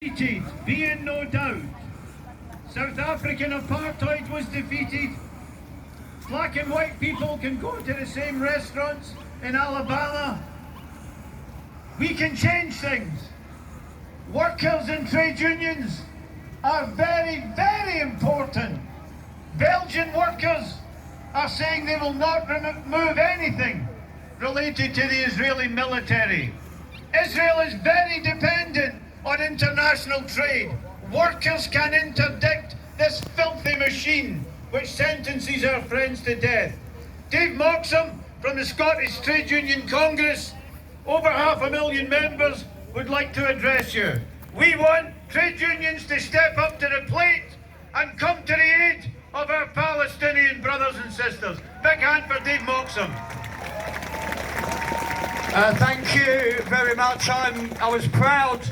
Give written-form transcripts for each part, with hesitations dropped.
Defeated, be in no doubt. South African apartheid was defeated. Black and white people can go to the same restaurants in Alabama. We can change things. Workers and trade unions are very, very important. Belgian workers are saying they will not remove anything related to the Israeli military. Israel is very dependent on international trade. Workers can interdict this filthy machine which sentences our friends to death. Dave Moxham from the Scottish Trade Union Congress, over 500,000 members, would like to address you. We want trade unions to step up to the plate and come to the aid of our Palestinian brothers and sisters. Big hand for Dave Moxham. Thank you very much. I was proud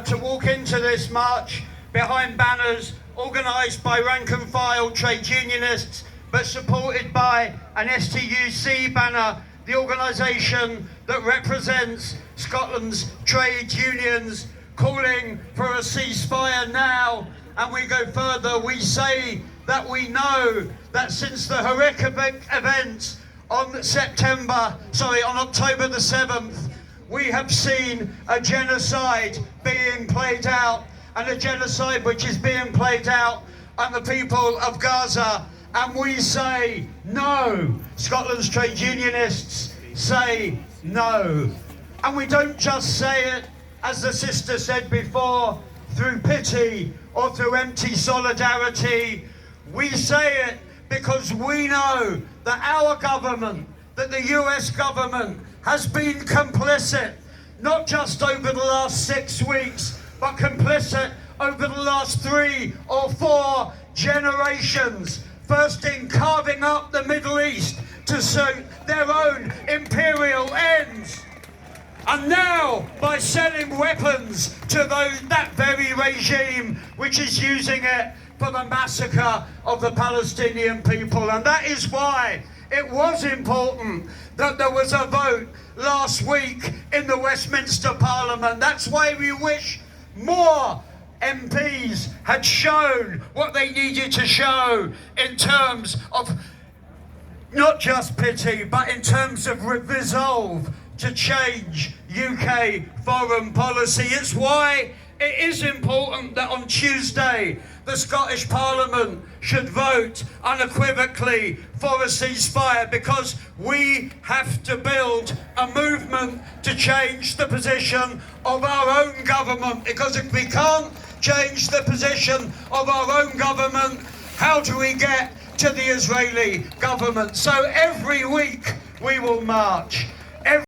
to walk into this march behind banners organised by rank and file trade unionists, but supported by an STUC banner, the organisation that represents Scotland's trade unions, calling for a ceasefire now. And we go further, we say that we know that since the horrific events on October the 7th, we have seen a genocide being played out, and a genocide which is being played out on the people of Gaza. And we say no. Scotland's trade unionists say no. And we don't just say it, as the sister said before, through pity or through empty solidarity. We say it because we know that our government, that the US government has been complicit, not just over the last 6 weeks, but complicit over the last 3 or 4 generations. First in carving up the Middle East to suit their own imperial ends, and now by selling weapons to that very regime which is using it for the massacre of the Palestinian people. And that is why it was important that there was a vote last week in the Westminster Parliament. That's why we wish more MPs had shown what they needed to show in terms of not just pity, but in terms of resolve to change UK foreign policy. It's why it is important that on Tuesday the Scottish Parliament should vote unequivocally for a ceasefire, because we have to build a movement to change the position of our own government. Because if we can't change the position of our own government, how do we get to the Israeli government? So every week we will march.